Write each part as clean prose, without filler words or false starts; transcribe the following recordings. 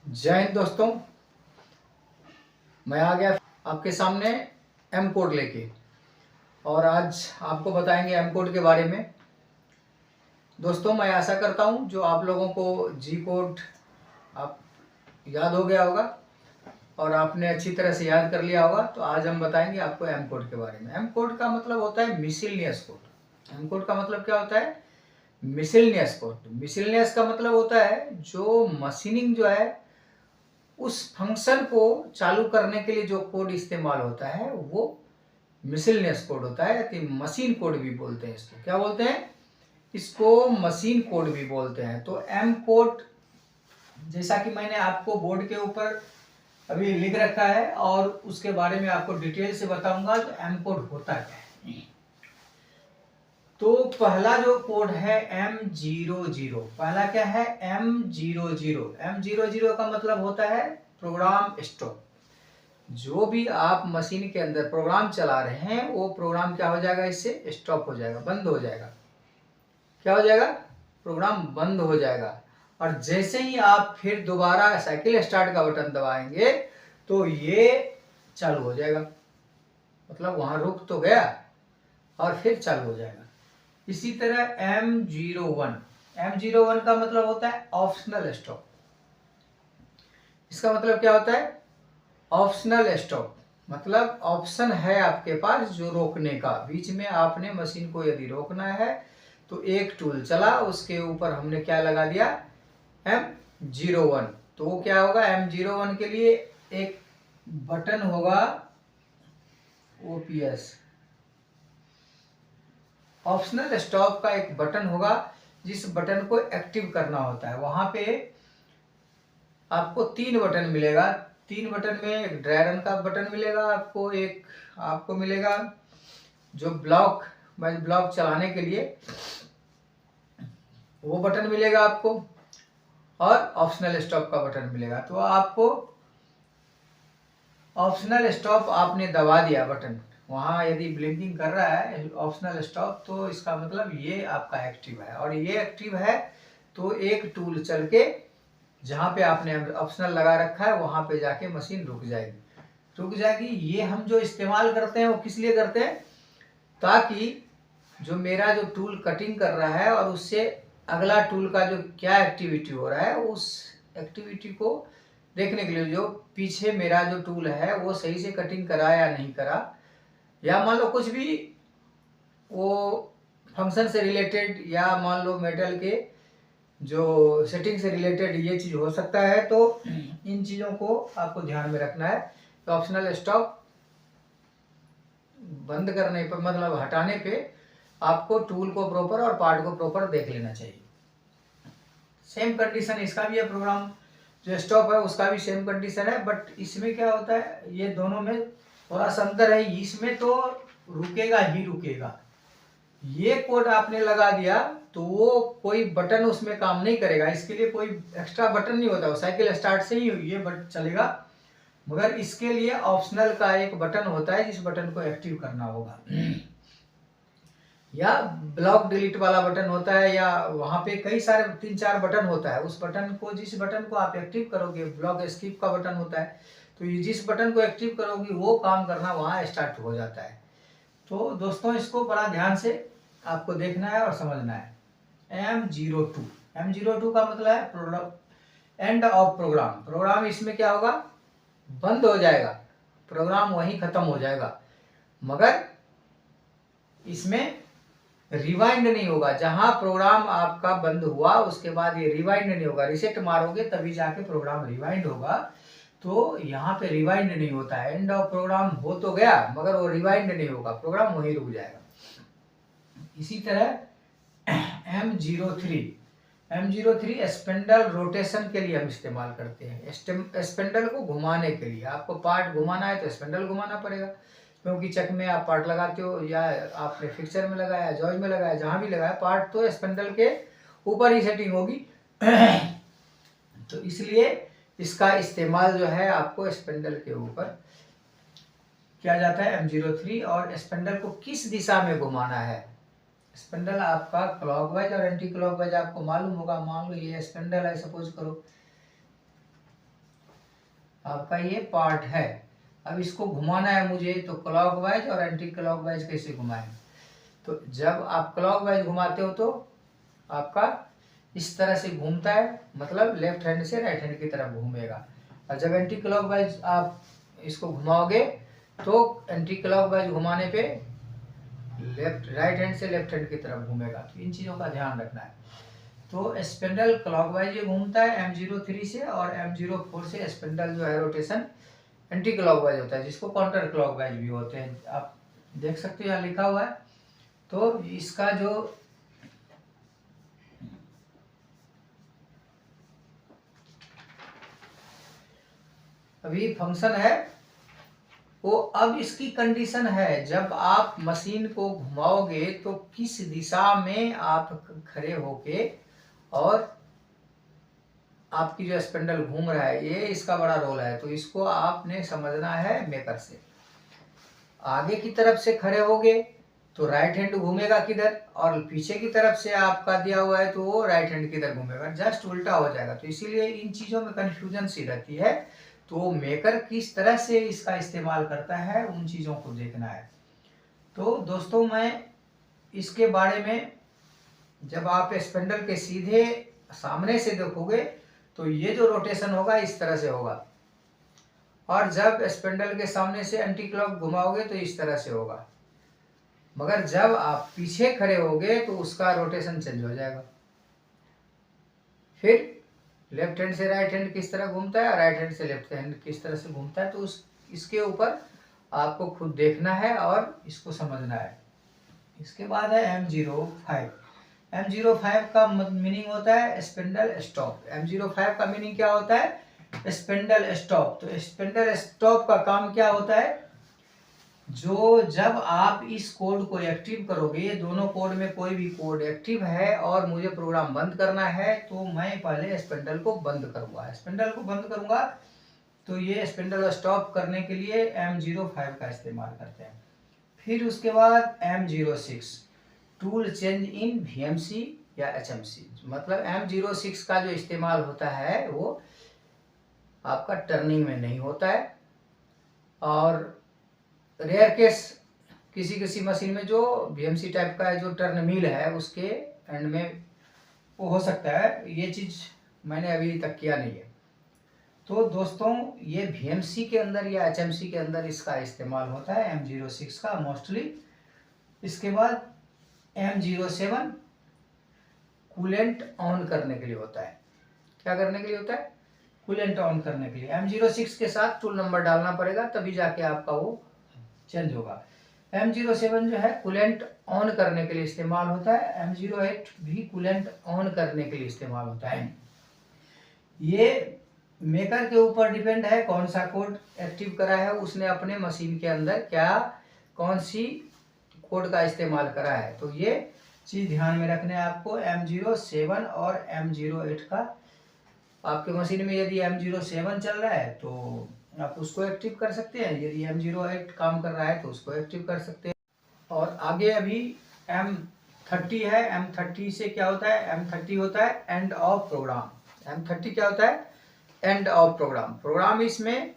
जय हिंद दोस्तों, मैं आ गया आपके सामने एम कोड लेके और आज आपको बताएंगे एम कोड के बारे में। दोस्तों, मैं आशा करता हूं जो आप लोगों को जी कोड आप याद हो गया होगा और आपने अच्छी तरह से याद कर लिया होगा। तो आज हम बताएंगे आपको एम कोड के बारे में। एम कोड का मतलब होता है मिसलेनियस कोड। एम कोड का मतलब क्या होता है? Miscellaneous code. मिसलेनियस का मतलब होता है जो मशीनिंग जो है उस फंक्शन को चालू करने के लिए जो कोड इस्तेमाल होता है वो मिसलेनियस कोड होता है, या मशीन कोड भी बोलते हैं। इसको क्या बोलते हैं? इसको मशीन कोड भी बोलते हैं। तो एम कोड जैसा कि मैंने आपको बोर्ड के ऊपर अभी लिख रखा है और उसके बारे में आपको डिटेल से बताऊंगा तो एम कोड होता क्या है। तो पहला जो कोड है M00। पहला क्या है? M00। M00 का मतलब होता है प्रोग्राम स्टॉप। जो भी आप मशीन के अंदर प्रोग्राम चला रहे हैं वो प्रोग्राम क्या हो जाएगा? इससे स्टॉप हो जाएगा, बंद हो जाएगा। क्या हो जाएगा? प्रोग्राम बंद हो जाएगा। और जैसे ही आप फिर दोबारा साइकिल स्टार्ट का बटन दबाएंगे तो ये चालू हो जाएगा। मतलब वहां रुक तो गया और फिर चालू हो जाएगा। इसी तरह M01 का मतलब होता है ऑप्शनल स्टॉप। इसका मतलब क्या होता है? ऑप्शनल स्टॉप मतलब ऑप्शन है आपके पास जो रोकने का। बीच में आपने मशीन को यदि रोकना है तो एक टूल चला, उसके ऊपर हमने क्या लगा दिया? M01। तो वो क्या होगा? M01 के लिए एक बटन होगा OPS, ऑप्शनल स्टॉप का एक बटन होगा जिस बटन को एक्टिव करना होता है। वहां पे आपको 3 बटन मिलेगा। 3 बटन में एक ड्रैगन का बटन मिलेगा आपको, एक आपको मिलेगा जो ब्लॉक चलाने के लिए वो बटन मिलेगा आपको, और ऑप्शनल स्टॉप का बटन मिलेगा। तो आपको ऑप्शनल स्टॉप आपने दबा दिया बटन, वहां यदि ब्लिंकिंग कर रहा है ऑप्शनल स्टॉप, तो इसका मतलब ये आपका एक्टिव है। और ये एक्टिव है तो एक टूल चल के जहां पे आपने ऑप्शनल लगा रखा है वहां पे जाके मशीन रुक जाएगी। ये हम जो इस्तेमाल करते हैं वो किस लिए करते हैं? ताकि जो मेरा जो टूल कटिंग कर रहा है और उससे अगला टूल का जो क्या एक्टिविटी हो रहा है उस एक्टिविटी को देखने के लिए, जो पीछे मेरा जो टूल है वो सही से कटिंग करा या नहीं करा, या मान लो कुछ भी वो फंक्शन से रिलेटेड, या मान लो मेटल के जो सेटिंग से रिलेटेड ये चीज हो सकता है। तो इन चीजों को आपको ध्यान में रखना है। तो ऑप्शनल स्टॉप बंद करने पर मतलब हटाने पे आपको टूल को प्रॉपर और पार्ट को प्रॉपर देख लेना चाहिए। सेम कंडीशन इसका भी है। प्रोग्राम जो स्टॉप है उसका भी सेम कंडीशन है, बट इसमें क्या होता है, ये दोनों में थोड़ा सा अंतर है। इसमें तो रुकेगा ही रुकेगा। ये कोड आपने लगा दिया तो वो कोई बटन उसमें काम नहीं करेगा। इसके लिए कोई एक्स्ट्रा बटन नहीं होता, वो साइकिल स्टार्ट से ही ये बटन चलेगा। मगर इसके लिए ऑप्शनल का एक बटन होता है जिस बटन को एक्टिव करना होगा, या ब्लॉक डिलीट वाला बटन होता है, या वहां पे कई सारे 3-4 बटन होता है। उस बटन को, जिस बटन को आप एक्टिव करोगे, ब्लॉक स्किप का बटन होता है, तो ये जिस बटन को एक्टिव करोगे वो काम करना वहां स्टार्ट हो जाता है। तो दोस्तों, इसको बड़ा ध्यान से आपको देखना है और समझना है। M02 का मतलब है एंड ऑफ प्रोग्राम। प्रोग्राम इसमें क्या होगा? बंद हो जाएगा, प्रोग्राम वहीं खत्म हो जाएगा। मगर इसमें रिवाइंड नहीं होगा। जहां प्रोग्राम आपका बंद हुआ उसके बाद ये रिवाइंड नहीं होगा। रिसेट मारोगे तभी जाके प्रोग्राम रिवाइंड होगा। तो यहाँ पे रिवाइंड नहीं होता है। एंड ऑफ प्रोग्राम हो तो गया मगर वो रिवाइंड नहीं होगा, प्रोग्राम वहीं रुक जाएगा। इसी तरह M03 स्पेंडल रोटेशन के लिए हम इस्तेमाल करते हैं। स्पेंडल को घुमाने के लिए, आपको पार्ट घुमाना है तो स्पेंडल घुमाना पड़ेगा, क्योंकि चक में आप पार्ट लगाते हो या आपने फिक्सर में लगाया, जॉय में लगाया, जहां भी लगाया पार्ट तो स्पेंडल के ऊपर ही सेटिंग होगी। तो इसलिए इसका इस्तेमाल जो है आपको स्पेंडल के ऊपर किया जाता है M03। और स्पेंडल को किस दिशा में घुमाना है? स्पेंडल आपका क्लॉकवाइज और एंटी क्लॉकवाइज आपको मालूम होगा। मान लो ये स्पेंडल है, सपोज करो आपका ये पार्ट है। अब इसको घुमाना है मुझे, तो क्लॉकवाइज और एंटी क्लॉकवाइज कैसे घुमाएं? तो जब आप क्लॉकवाइज घुमाते हो तो आपका इस तरह से घूमता है, मतलब लेफ्ट हैंड से राइट हैंड की तरफ घूमेगा। और जब एंटी क्लॉकवाइज आप इसको घुमाओगे तो एंटी क्लॉकवाइज घुमाने पे राइट हैंड से लेफ्ट हैंड की तरफ घूमेगा। तो इन चीज़ों का ध्यान रखना है। तो स्पिंडल क्लॉकवाइज ये घूमता है M03 से, और M04 से स्पिंडल जो है रोटेशन एंटी क्लॉकवाइज होता है, जिसको काउंटर क्लॉकवाइज भी होते हैं। आप देख सकते हो यहाँ लिखा हुआ है। तो इसका जो अभी फंक्शन है वो, अब इसकी कंडीशन है जब आप मशीन को घुमाओगे तो किस दिशा में आप खड़े होके, और आपकी जो स्पिंडल घूम रहा है, ये इसका बड़ा रोल है। तो इसको आपने समझना है मेकर से। आगे की तरफ से खड़े होगे तो राइट हैंड घूमेगा किधर, और पीछे की तरफ से आपका दिया हुआ है तो वो राइट हैंड किधर घूमेगा, जस्ट उल्टा हो जाएगा। तो इसीलिए इन चीज़ों में कन्फ्यूजन सी रहती है। तो मेकर किस तरह से इसका इस्तेमाल करता है, उन चीज़ों को देखना है। तो दोस्तों मैं इसके बारे में, जब आप स्पिंडल के सीधे सामने से देखोगे तो ये जो रोटेशन होगा इस तरह से होगा, और जब स्पिंडल के सामने से एंटी क्लॉक घुमाओगे तो इस तरह से होगा। मगर जब आप पीछे खड़े होगे तो उसका रोटेशन चेंज हो जाएगा। फिर लेफ्ट हैंड से राइट हैंड किस तरह घूमता है, और राइट हैंड से लेफ्ट हैंड किस तरह से घूमता है, तो इसके ऊपर आपको खुद देखना है और इसको समझना है। इसके बाद है M05। M05 का मीनिंग होता है स्पिंडल स्टॉप। M05 का मीनिंग क्या होता है? Spindle stop. तो स्पिंडल स्टॉप का काम क्या होता है? जो जब आप इस कोड को एक्टिव करोगे, ये दोनों कोड में कोई भी कोड एक्टिव है और मुझे प्रोग्राम बंद करना है, तो मैं पहले स्पिंडल को बंद करूंगा। स्पिंडल को बंद करूंगा तो ये स्पिंडल स्टॉप करने के लिए M05 का इस्तेमाल करते हैं। फिर उसके बाद M06 tool change in VMC या HMC। मतलब M06 का जो इस्तेमाल होता है वो आपका टर्निंग में नहीं होता है, और रेयर केस किसी किसी मशीन में जो VMC टाइप का है, जो टर्न मिल है, उसके एंड में वो हो सकता है। ये चीज़ मैंने अभी तक किया नहीं है। तो दोस्तों ये VMC के अंदर या HMC के अंदर इसका इस्तेमाल होता है M06 का मोस्टली। इसके बाद M07 कूलेंट ऑन करने के लिए होता है। क्या करने के लिए होता है? कूलेंट ऑन करने के लिए। M06 के साथ टूल नंबर डालना पड़ेगा, तभी जाके आपका वो चेंज होगा। M07 जो है कूलेंट ऑन करने के लिए इस्तेमाल होता है। M08 भी कूलेंट ऑन करने के लिए इस्तेमाल होता है। ये मेकर के ऊपर डिपेंड है कौन सा कोड एक्टिव करा है, उसने अपने मशीन के अंदर क्या कौन सी कोड का इस्तेमाल करा है। तो ये चीज़ ध्यान में रखना है आपको। M07 और M08 का, आपके मशीन में यदि M07 चल रहा है तो आप उसको एक्टिव कर सकते हैं, यदि M08 काम कर रहा है तो उसको एक्टिव कर सकते हैं। और आगे अभी M30 है। M30 से क्या होता है? M30 होता है एंड ऑफ प्रोग्राम। M30 क्या होता है? End of programme. प्रोग्राम इसमें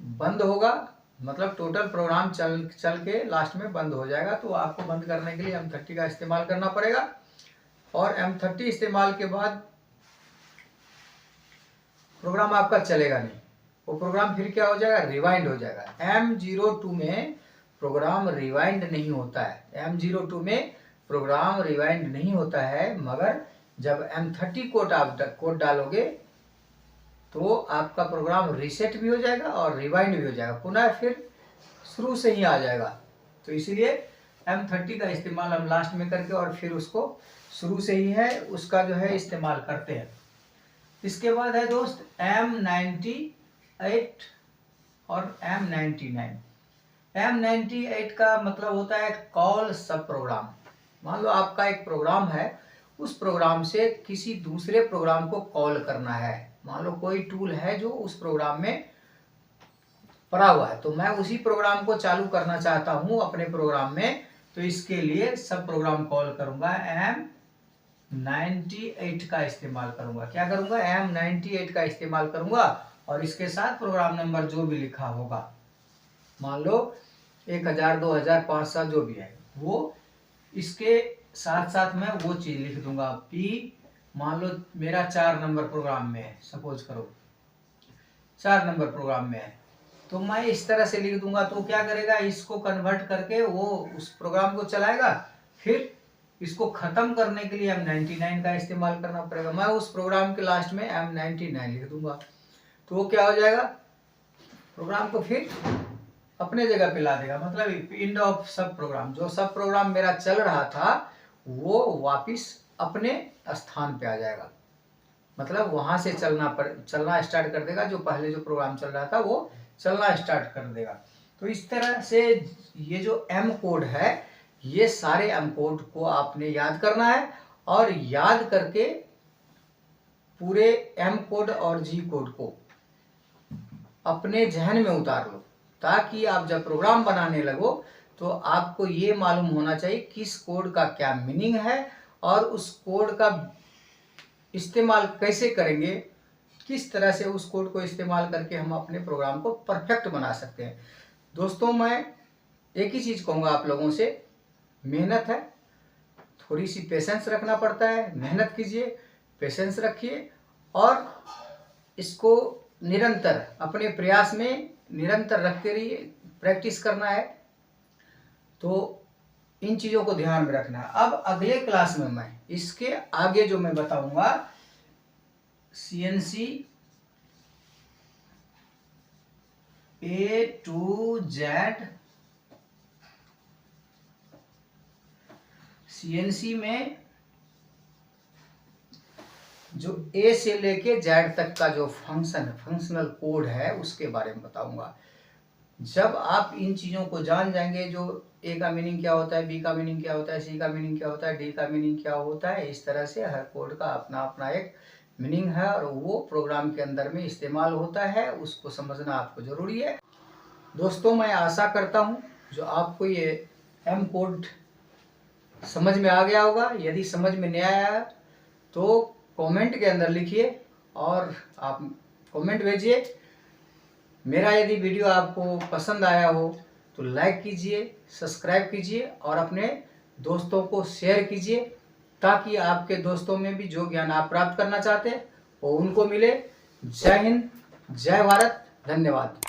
बंद होगा, मतलब टोटल प्रोग्राम चल के लास्ट में बंद हो जाएगा। तो आपको बंद करने के लिए M30 का इस्तेमाल करना पड़ेगा। और M30 इस्तेमाल के बाद प्रोग्राम आपका चलेगा नहीं, वो प्रोग्राम फिर क्या हो जाएगा? रिवाइंड हो जाएगा। M02 में प्रोग्राम रिवाइंड नहीं होता है। M02 में प्रोग्राम रिवाइंड नहीं होता है, मगर जब M30 कोड डालोगे तो आपका प्रोग्राम रीसेट भी हो जाएगा और रिवाइंड भी हो जाएगा, पुनः फिर शुरू से ही आ जाएगा। तो इसीलिए M30 का इस्तेमाल हम लास्ट में करके और फिर उसको शुरू से ही है उसका जो है इस्तेमाल करते हैं। इसके बाद है दोस्त M98 और M99। M98 का मतलब होता है कॉल सब प्रोग्राम। मान लो आपका एक प्रोग्राम है, उस प्रोग्राम से किसी दूसरे प्रोग्राम को कॉल करना है। मान लो कोई टूल है जो उस प्रोग्राम में पड़ा हुआ है, तो मैं उसी प्रोग्राम को चालू करना चाहता हूं अपने प्रोग्राम में, तो इसके लिए सब प्रोग्राम कॉल करूंगा, M98 का इस्तेमाल करूंगा। क्या करूंगा? M98 का इस्तेमाल करूंगा और इसके साथ प्रोग्राम नंबर जो भी लिखा होगा, मान लो 1000, 2000, 500 जो भी है, वो इसके साथ साथ मैं वो चीज़ लिख दूंगा। पी मान लो मेरा 4 नंबर प्रोग्राम में है, सपोज करो 4 नंबर प्रोग्राम में है, तो मैं इस तरह से लिख दूंगा। तो क्या करेगा, इसको कन्वर्ट करके वो उस प्रोग्राम को चलाएगा। फिर इसको ख़त्म करने के लिए M99 का इस्तेमाल करना पड़ेगा। मैं उस प्रोग्राम के लास्ट में M99 लिख दूंगा, तो वो क्या हो जाएगा, प्रोग्राम को फिर अपने जगह पे ला देगा। मतलब एंड ऑफ सब प्रोग्राम, जो सब प्रोग्राम मेरा चल रहा था वो वापिस अपने स्थान पे आ जाएगा। मतलब वहां से चलना स्टार्ट कर देगा। जो पहले जो प्रोग्राम चल रहा था वो चलना स्टार्ट कर देगा। तो इस तरह से ये जो एम कोड है, ये सारे एम कोड को आपने याद करना है और याद करके पूरे एम कोड और जी कोड को अपने जहन में उतार लो, ताकि आप जब प्रोग्राम बनाने लगो तो आपको ये मालूम होना चाहिए किस कोड का क्या मीनिंग है और उस कोड का इस्तेमाल कैसे करेंगे, किस तरह से उस कोड को इस्तेमाल करके हम अपने प्रोग्राम को परफेक्ट बना सकते हैं। दोस्तों, मैं एक ही चीज़ कहूँगा आप लोगों से, मेहनत है, थोड़ी सी पेशेंस रखना पड़ता है। मेहनत कीजिए, पेशेंस रखिए और इसको निरंतर अपने प्रयास में निरंतर रखते रहिए। प्रैक्टिस करना है तो इन चीज़ों को ध्यान में रखना है। अब अगले क्लास में मैं इसके आगे जो मैं बताऊंगा, CNC A to Z, CNC में जो A से लेके Z तक का जो फंक्शनल कोड है उसके बारे में बताऊंगा। जब आप इन चीज़ों को जान जाएंगे, जो ए का मीनिंग क्या होता है, बी का मीनिंग क्या होता है, सी का मीनिंग क्या होता है, डी का मीनिंग क्या होता है, इस तरह से हर कोड का अपना अपना एक मीनिंग है और वो प्रोग्राम के अंदर में इस्तेमाल होता है, उसको समझना आपको ज़रूरी है। दोस्तों, मैं आशा करता हूँ जो आपको ये एम कोड समझ में आ गया होगा। यदि समझ में नहीं आया तो कमेंट के अंदर लिखिए और आप कमेंट भेजिए। मेरा यदि वीडियो आपको पसंद आया हो तो लाइक कीजिए, सब्सक्राइब कीजिए और अपने दोस्तों को शेयर कीजिए, ताकि आपके दोस्तों में भी जो ज्ञान आप प्राप्त करना चाहते हैं वो उनको मिले। जय हिंद, जय भारत, धन्यवाद।